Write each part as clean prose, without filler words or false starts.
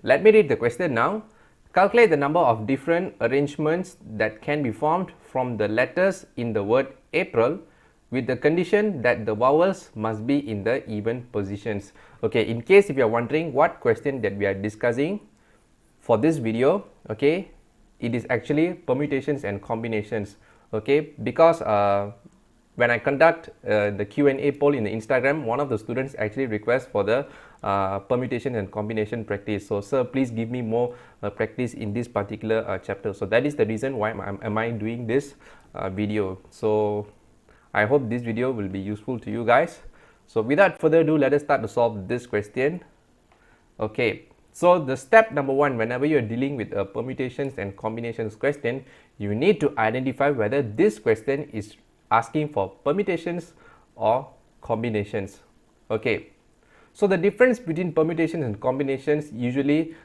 Let me read the question now. Calculate the number of different arrangements that can be formed from the letters in the word April with the condition that the vowels must be in the even positions. Okay, in case if you are wondering what question that we are discussing for this video, okay, it is actually permutations and combinations. Okay, because when I conduct the Q&A poll in the Instagram, one of the students actually requests for the permutation and combination practice. So, sir, please give me more practice in this particular chapter. So that is the reason why am I doing this video. So I hope this video will be useful to you guys. So without further ado, let us start to solve this question. Okay, so the step number one, whenever you're dealing with a permutations and combinations question, you need to identify whether this question is asking for permutations or combinations. Okay, so the difference between permutations and combinations usually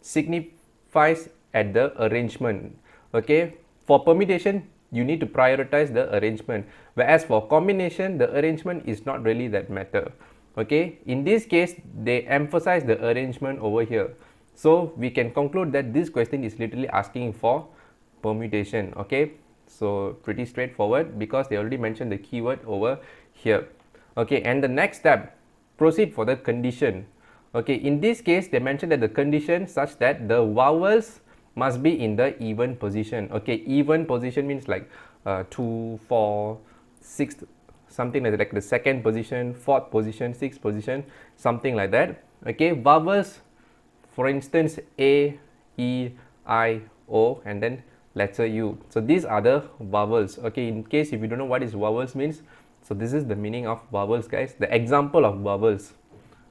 signifies at the arrangement. Okay, for permutation you need to prioritize the arrangement, whereas for combination the arrangement is not really that matter. Okay, in this case they emphasize the arrangement over here, so we can conclude that this question is literally asking for permutation. Okay, so pretty straightforward because they already mentioned the keyword over here. Okay, and the next step, proceed for the condition. Okay, in this case they mentioned that the condition such that the vowels must be in the even position. Okay, even position means like 2, 4, 6, something like the second position, fourth position, sixth position, something like that. Okay, vowels, for instance, A, E, I, O, and then letter U. So these are the vowels. Okay, in case if you don't know what is vowels means, so this is the meaning of vowels, guys, the example of vowels.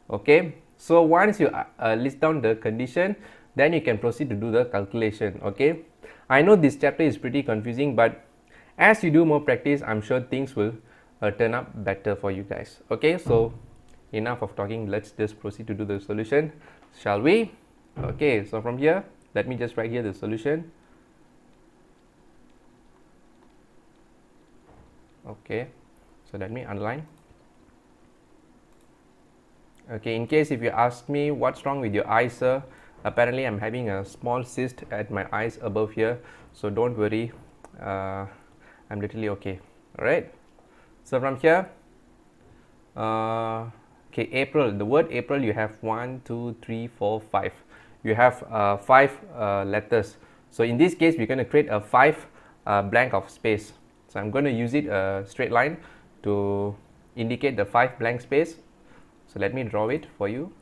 Okay, so once you list down the condition, then you can proceed to do the calculation. Okay, I know this chapter is pretty confusing, but as you do more practice, I'm sure things will turn up better for you guys. Okay, so enough of talking, let's just proceed to do the solution, shall we? Okay, so from here, let me just write here the solution. Okay, so let me underline. Okay, in case if you ask me what's wrong with your eyes, sir, apparently I'm having a small cyst at my eyes above here, so don't worry, I'm literally okay. All right, so from here, okay, April, the word April, you have 1, 2, 3, 4, 5. You have 5 letters. So in this case, we're going to create a 5 blank of space. So I'm going to use it a straight line to indicate the 5 blank space. So let me draw it for you.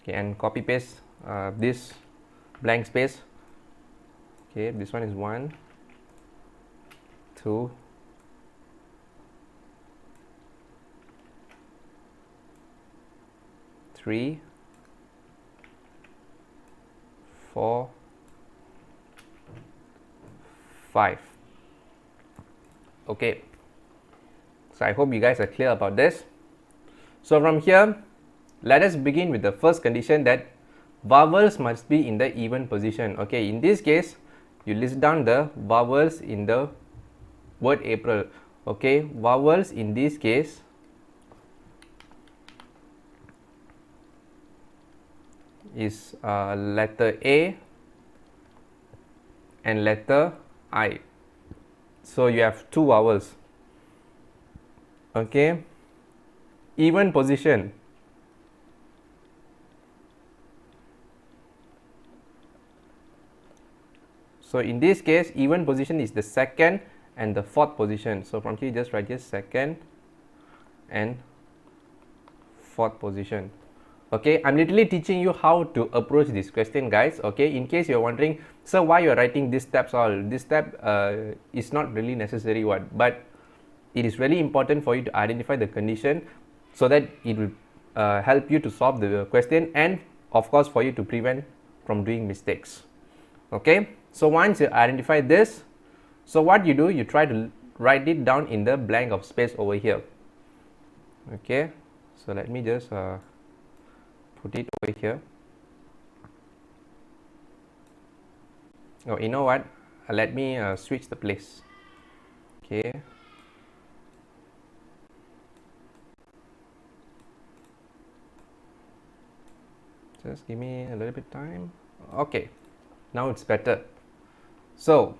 Okay, and copy paste this blank space. Okay, this one is 1, 2, 3, 4, 5. Okay, so I hope you guys are clear about this. So from here, let us begin with the first condition, that vowels must be in the even position. Okay, in this case, you list down the vowels in the word April. Okay, vowels in this case is letter A and letter I. So you have 2 vowels. Okay, even position. So in this case, even position is the second and the fourth position. So from here, just write here second and fourth position. Okay, I'm literally teaching you how to approach this question, guys. Okay, in case you're wondering, so why you're writing these steps all? This step is not really necessary, but it is really important for you to identify the condition so that it will help you to solve the question, and of course for you to prevent from doing mistakes. Okay, so once you identify this, so what you do, you try to write it down in the blank of space over here. Okay, so let me just put it over here. Oh, you know what, let me switch the place. Okay, Just give me a little bit time. Okay, now it's better. So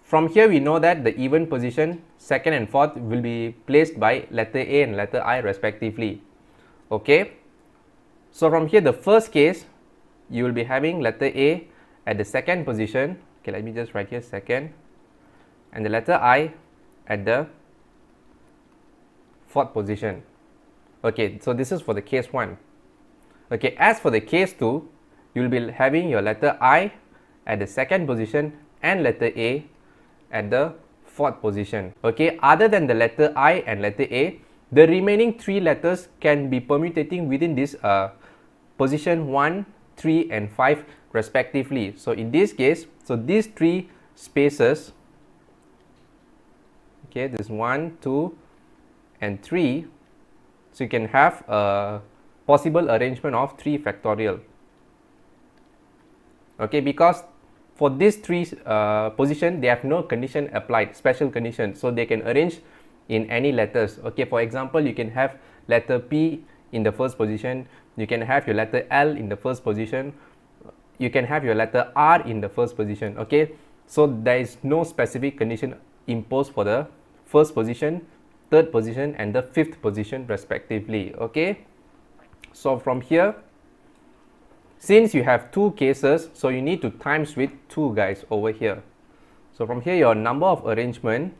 from here we know that the even position, second and fourth, will be placed by letter A and letter I respectively. Okay, so from here the first case, you will be having letter A at the second position. Okay, let me just write here second, and the letter I at the fourth position. Okay, so this is for the case 1. Okay, as for the case 2, you will be having your letter I at the second position and letter A at the fourth position. Okay, other than the letter I and letter A, the remaining 3 letters can be permutating within this position 1, 3 and 5 respectively. So in this case, so these 3 spaces, okay, this 1, 2 and 3, so you can have a possible arrangement of 3 factorial. Okay, because for these 3 position, they have no condition applied, special condition, so they can arrange in any letters. Okay, for example, you can have letter P in the first position, you can have your letter L in the first position, you can have your letter R in the first position. Okay, so there is no specific condition imposed for the first position, third position and the fifth position respectively. Okay, so from here, since you have 2 cases, so you need to times with 2 guys over here. So from here, your number of arrangement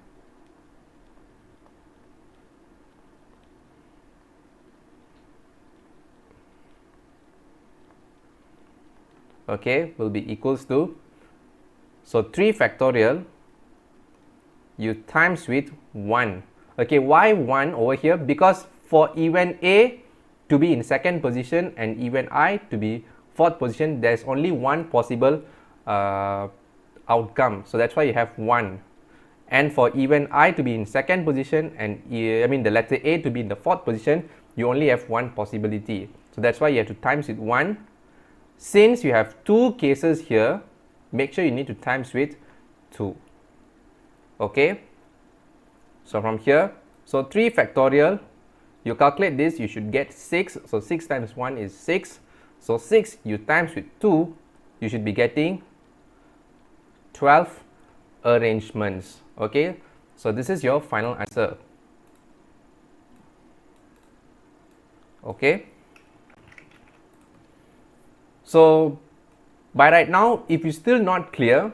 okay will be equals to, so 3 factorial you times with 1. Okay, why 1 over here? Because for event A to be in second position and event I to be fourth position, there's only one possible outcome, so that's why you have 1. And for event I to be in second position and the letter A to be in the fourth position, you only have 1 possibility, so that's why you have to times with 1. Since you have 2 cases here, make sure you need to times with 2. Okay, so from here, so 3 factorial, you calculate this, you should get 6. So 6 times 1 is 6. So 6 you times with 2, you should be getting 12 arrangements. Okay, so this is your final answer. Okay, so by right now, if you're still not clear,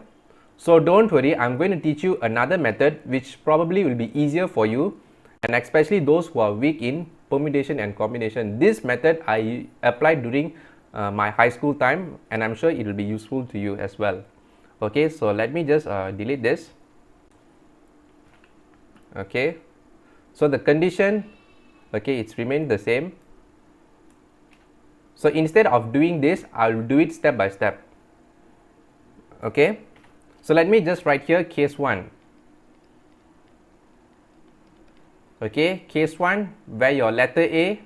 so don't worry, I'm going to teach you another method which probably will be easier for you, and especially those who are weak in permutation and combination. This method I applied during my high school time, and I'm sure it will be useful to you as well. Okay, so let me just delete this. Okay, so the condition, okay, it's remained the same. So instead of doing this, I'll do it step by step. Okay, so let me just write here case 1. Okay, case 1 where your letter A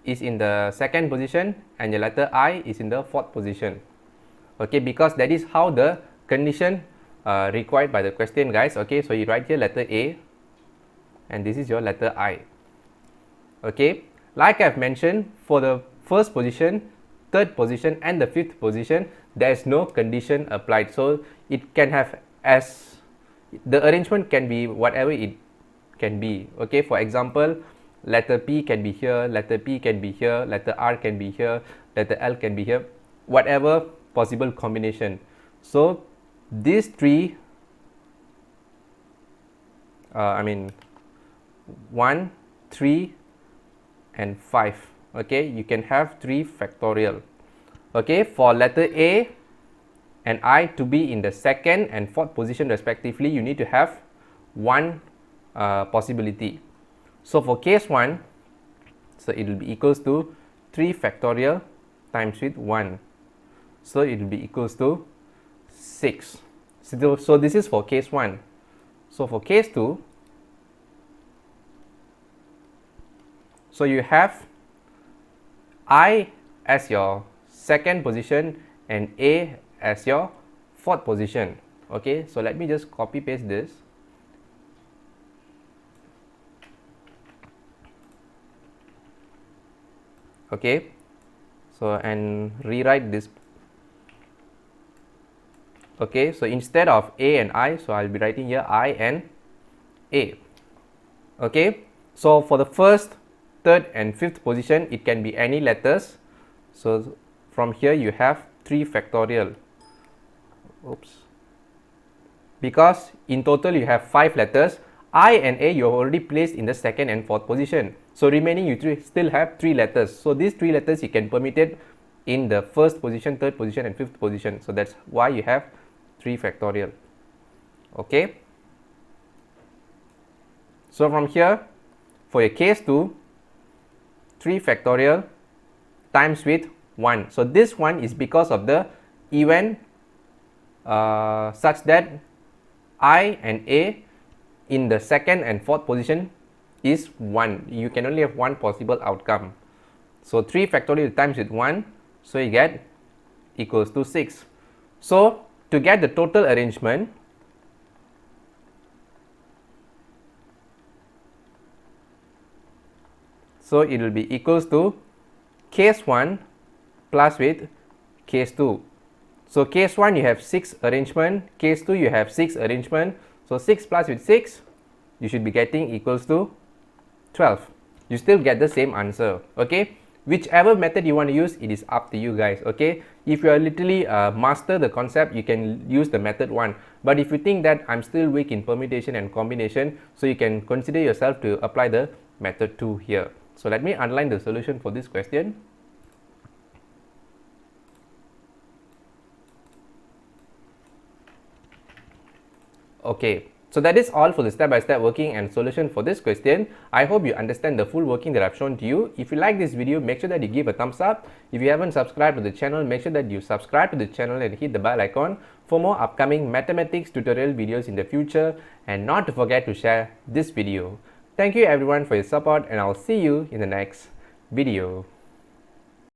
is in the second position and your letter I is in the fourth position. Okay, because that is how the condition required by the question, guys. Okay, so you write here letter A and this is your letter I. Okay, like I've mentioned, for the first position, third position and the fifth position, there is no condition applied, so it can have as the arrangement can be whatever it can be. Okay, for example, letter P can be here, letter P can be here, letter R can be here, letter L can be here, whatever possible combination. So these 3 1, 3 and 5, okay, you can have 3 factorial. Okay, for letter A and I to be in the second and fourth position respectively, you need to have 1 possibility. So for case 1, so it will be equals to 3 factorial times with 1, so it will be equals to 6. So this is for case 1. So for case 2, so you have I as your second position and A as your fourth position. Okay, so let me just copy paste this. Okay, so and rewrite this. Okay, so instead of A and I, so I'll be writing here I and A. Okay, so for the first, third and fifth position, it can be any letters. So from here you have 3 factorial. Oops. Because in total you have 5 letters, I and A you have already placed in the second and fourth position. So remaining you still have 3 letters. So these 3 letters you can permutate in the first position, third position and fifth position. So that's why you have 3 factorial. Okay. So from here, for your case 2, 3 factorial times with 1. So this one is because of the event such that I and A in the second and fourth position is 1. You can only have one possible outcome. So 3 factorial times with 1, so you get equals to 6. So to get the total arrangement, so it will be equals to case 1 plus with case 2. So case 1 you have 6 arrangement, case 2 you have 6 arrangement. So 6 plus with 6, you should be getting equals to 12. You still get the same answer. Okay, whichever method you want to use, it is up to you guys. Okay, if you are literally master the concept, you can use the method 1. But if you think that I'm still weak in permutation and combination, so you can consider yourself to apply the method 2 here. So let me underline the solution for this question. Okay, so that is all for the step-by-step working and solution for this question. I hope you understand the full working that I've shown to you. If you like this video, make sure that you give a thumbs up. If you haven't subscribed to the channel, make sure that you subscribe to the channel and hit the bell icon for more upcoming mathematics tutorial videos in the future, and not to forget to share this video. Thank you everyone for your support, and I'll see you in the next video.